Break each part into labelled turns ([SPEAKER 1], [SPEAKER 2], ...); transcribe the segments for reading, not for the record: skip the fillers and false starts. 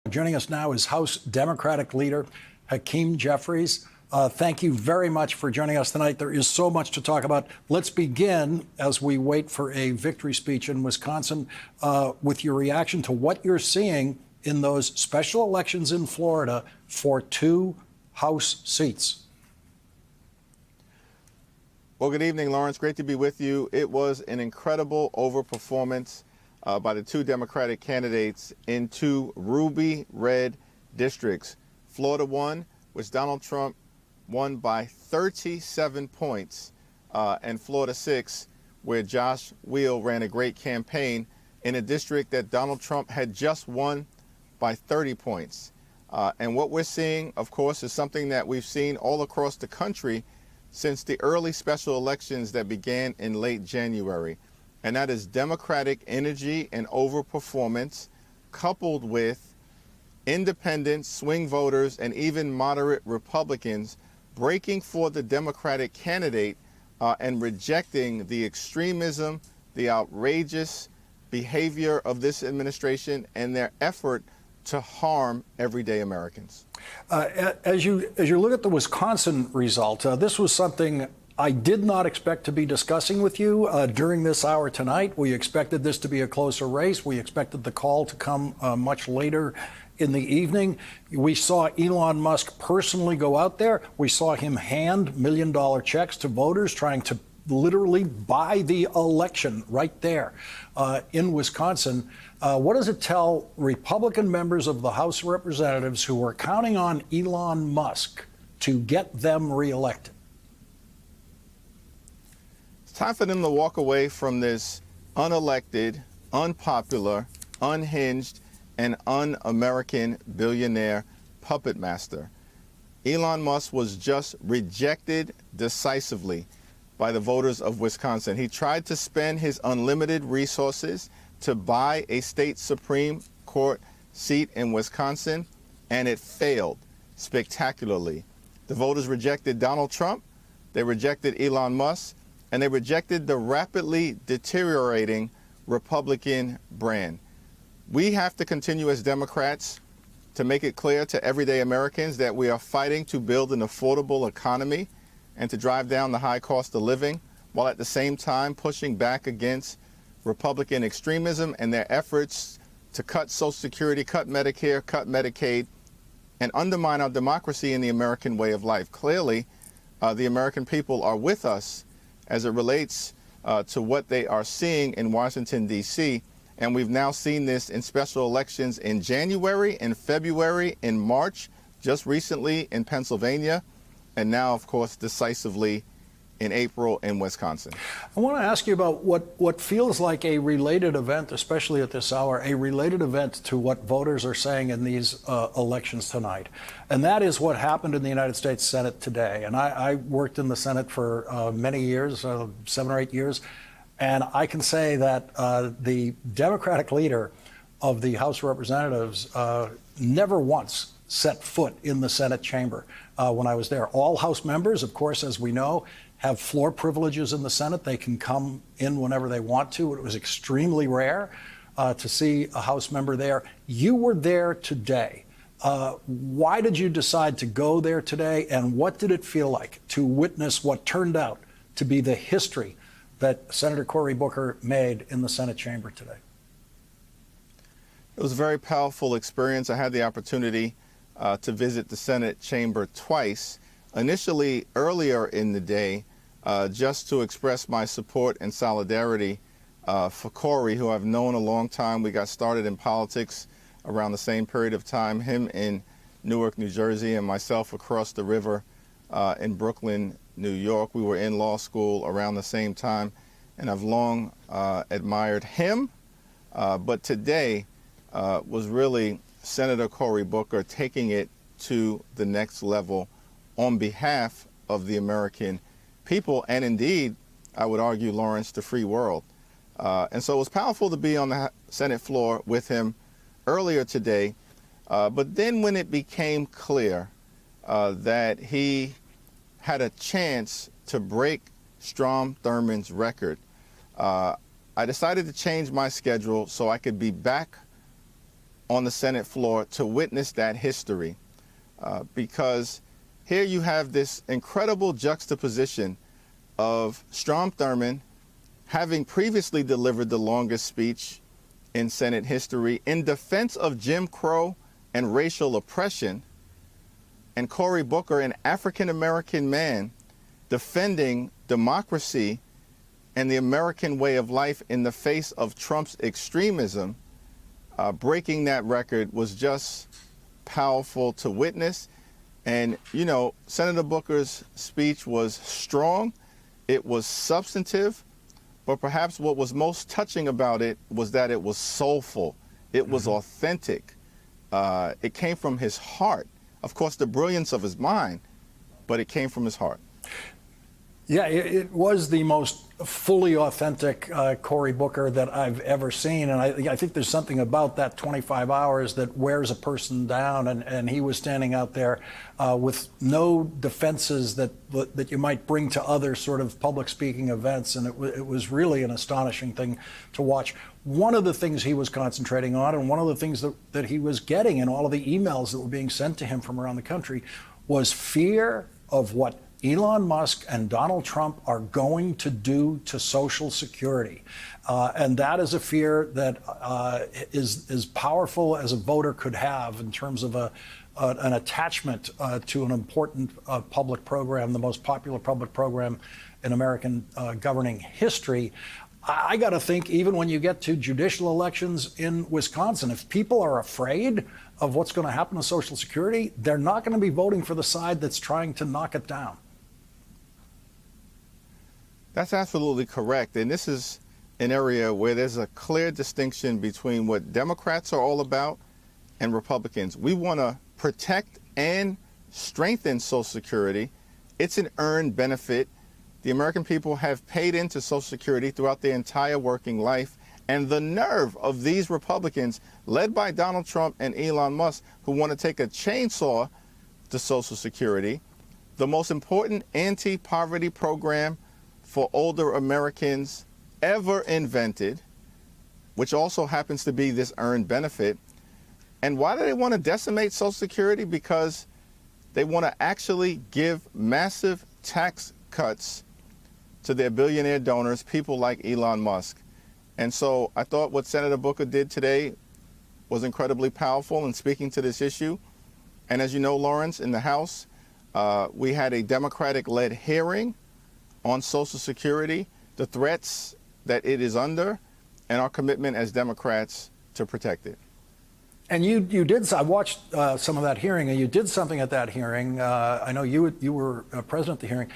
[SPEAKER 1] Joining us now is House Democratic Leader Hakeem Jeffries. Thank you very much for joining us tonight. There is so much to talk about. Let's begin, as we wait for a victory speech in Wisconsin, with your reaction to what you're seeing in those special elections in Florida for 2 House seats.
[SPEAKER 2] Well, good evening, Lawrence. Great to be with you. It was an incredible overperformance by the 2 Democratic candidates in 2 ruby red districts. Florida 1, which Donald Trump won by 37 points, and Florida 6, where Josh Weil ran a great campaign in a district that Donald Trump had just won by 30 points. And what we're seeing, of course, is something that we've seen all across the country since the early special elections that began in late January. And that is Democratic energy and overperformance, coupled with independent swing voters and even moderate Republicans breaking for the Democratic candidate and rejecting the extremism, the outrageous behavior of this administration and their effort to harm everyday Americans.
[SPEAKER 1] As you look at the Wisconsin result, this was something I did not expect to be discussing with you during this hour tonight. We expected this to be a closer race. We expected the call to come much later in the evening. We saw Elon Musk personally go out there. We saw him hand million-dollar checks to voters, trying to literally buy the election right there in Wisconsin. What does it tell Republican members of the House of Representatives who are counting on Elon Musk to get them reelected?
[SPEAKER 2] It's time for them to walk away from this unelected, unpopular, unhinged, and un-American billionaire puppet master. Elon Musk was just rejected decisively by the voters of Wisconsin. He tried to spend his unlimited resources to buy a state Supreme Court seat in Wisconsin, and it failed spectacularly. The voters rejected Donald Trump, they rejected Elon Musk, and they rejected the rapidly deteriorating Republican brand. We have to continue as Democrats to make it clear to everyday Americans that we are fighting to build an affordable economy and to drive down the high cost of living, while at the same time pushing back against Republican extremism and their efforts to cut Social Security, cut Medicare, cut Medicaid, and undermine our democracy and the American way of life. Clearly, the American people are with us as it relates to what they are seeing in Washington, D.C., and we've now seen this in special elections in January, in February, in March, just recently in Pennsylvania, and now, of course, decisively in April in Wisconsin.
[SPEAKER 1] I want to ask you about what feels like a related event, especially at this hour, a related event to what voters are saying in these elections tonight. And that is what happened in the United States Senate today. And I worked in the Senate for many years, 7 or 8 years. And I can say that the Democratic leader of the House of Representatives never once set foot in the Senate chamber when I was there. All House members, of course, as we know, have floor privileges in the Senate. They can come in whenever they want to. It was extremely rare to see a House member there. You were there today. Why did you decide to go there today, and what did it feel like to witness what turned out to be the history that Senator Cory Booker made in the Senate chamber today?
[SPEAKER 2] It was a very powerful experience. I had the opportunity to visit the Senate chamber twice. Initially, earlier in the day, just to express my support and solidarity for Cory, who I've known a long time. We got started in politics around the same period of time, him in Newark, New Jersey, and myself across the river in Brooklyn, New York. We were in law school around the same time, and I've long admired him. But today was really Senator Cory Booker taking it to the next level on behalf of the American people, and indeed, I would argue, Lawrence, the free world. And so it was powerful to be on the Senate floor with him earlier today. But then when it became clear that he had a chance to break Strom Thurmond's record, I decided to change my schedule so I could be back on the Senate floor to witness that history, because here you have this incredible juxtaposition of Strom Thurmond having previously delivered the longest speech in Senate history in defense of Jim Crow and racial oppression, and Cory Booker, an African-American man, defending democracy and the American way of life in the face of Trump's extremism. Breaking that record was just powerful to witness. And, you know, Senator Booker's speech was strong, it was substantive, but perhaps what was most touching about it was that it was soulful, it was authentic, it came from his heart. Of course, the brilliance of his mind, but it came from his heart.
[SPEAKER 1] Yeah, it was the most fully authentic Cory Booker that I've ever seen. And I think there's something about that 25 hours that wears a person down. And he was standing out there with no defenses that you might bring to other sort of public speaking events. And it was really an astonishing thing to watch. One of the things he was concentrating on, and one of the things that he was getting in all of the emails that were being sent to him from around the country, was fear of what Elon Musk and Donald Trump are going to do to Social Security. And that is a fear that is as powerful as a voter could have in terms of an attachment to an important public program, the most popular public program in American governing history. I got to think, even when you get to judicial elections in Wisconsin, if people are afraid of what's going to happen to Social Security, they're not going to be voting for the side that's trying to knock it down.
[SPEAKER 2] That's absolutely correct. And this is an area where there's a clear distinction between what Democrats are all about and Republicans. We want to protect and strengthen Social Security. It's an earned benefit. The American people have paid into Social Security throughout their entire working life. And the nerve of these Republicans, led by Donald Trump and Elon Musk, who want to take a chainsaw to Social Security, the most important anti-poverty program for older Americans ever invented, which also happens to be this earned benefit. And why do they want to decimate Social Security? Because they want to actually give massive tax cuts to their billionaire donors, people like Elon Musk. And so I thought what Senator Booker did today was incredibly powerful in speaking to this issue. And as you know, Lawrence, in the House, we had a Democratic-led hearing on Social Security, the threats that it is under, and our commitment as Democrats to protect it.
[SPEAKER 1] And you did. I watched some of that hearing, and you did something at that hearing. I know you were present at the hearing.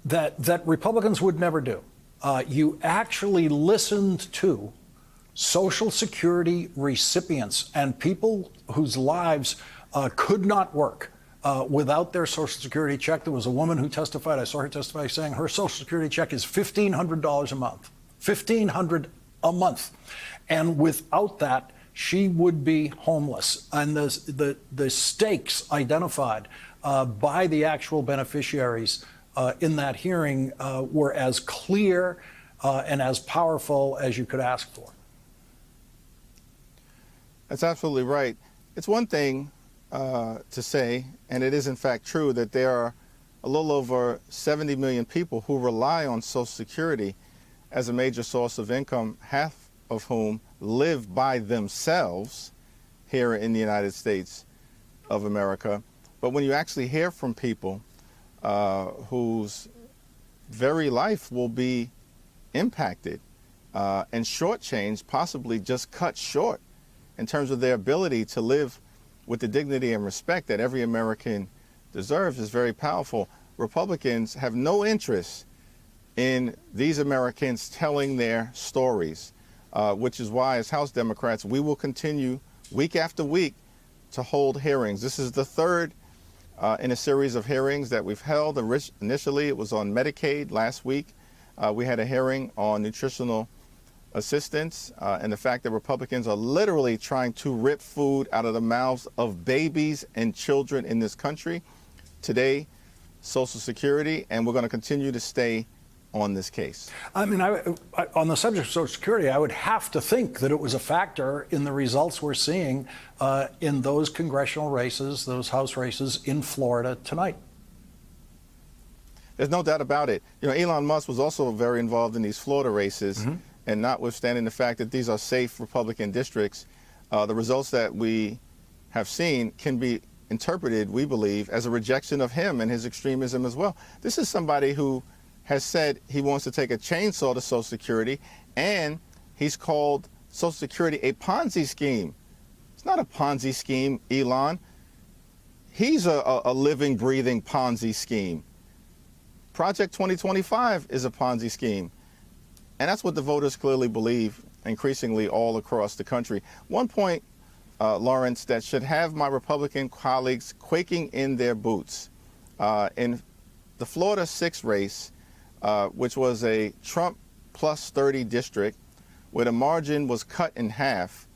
[SPEAKER 1] That Republicans would never do. You actually listened to Social Security recipients and people whose lives could not work without their Social Security check. There was a woman who testified, I saw her testify, saying her Social Security check is $1,500 a month. $1,500 a month. And without that, she would be homeless. And the stakes identified by the actual beneficiaries in that hearing were as clear and as powerful as you could ask for.
[SPEAKER 2] That's absolutely right. It's one thing to say, and it is in fact true, that there are a little over 70 million people who rely on Social Security as a major source of income, half of whom live by themselves here in the United States of America. But when you actually hear from people whose very life will be impacted and shortchanged, possibly just cut short in terms of their ability to live with the dignity and respect that every American deserves, is very powerful. Republicans have no interest in these Americans telling their stories, which is why as House Democrats, we will continue week after week to hold hearings. This is the third in a series of hearings that we've held. Initially, it was on Medicaid last week. We had a hearing on nutritional assistance and the fact that Republicans are literally trying to rip food out of the mouths of babies and children in this country. Today, Social Security, and we're going to continue to stay on this case.
[SPEAKER 1] I mean, on the subject of Social Security, I would have to think that it was a factor in the results we're seeing in those congressional races, those House races in Florida tonight.
[SPEAKER 2] There's no doubt about it. You know, Elon Musk was also very involved in these Florida races, and notwithstanding the fact that these are safe Republican districts, the results that we have seen can be interpreted, we believe, as a rejection of him and his extremism as well. This is somebody who has said he wants to take a chainsaw to Social Security, and he's called Social Security a Ponzi scheme. It's not a Ponzi scheme, Elon. He's a living, breathing Ponzi scheme. Project 2025 is a Ponzi scheme. And that's what the voters clearly believe increasingly all across the country. One point, Lawrence, that should have my Republican colleagues quaking in their boots. In the Florida 6 race, which was a Trump plus 30 district, where the margin was cut in half,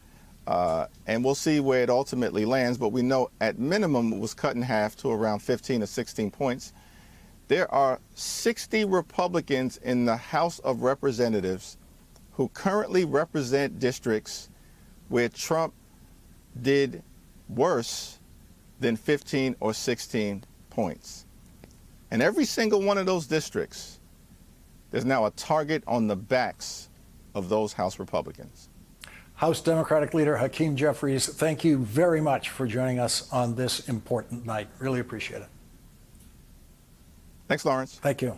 [SPEAKER 2] and we'll see where it ultimately lands, but we know at minimum it was cut in half to around 15 or 16 points. There are 60 Republicans in the House of Representatives who currently represent districts where Trump did worse than 15 or 16 points. And every single one of those districts, there's now a target on the backs of those House Republicans.
[SPEAKER 1] House Democratic Leader Hakeem Jeffries, thank you very much for joining us on this important night. Really appreciate it.
[SPEAKER 2] Thanks, Lawrence.
[SPEAKER 1] Thank you.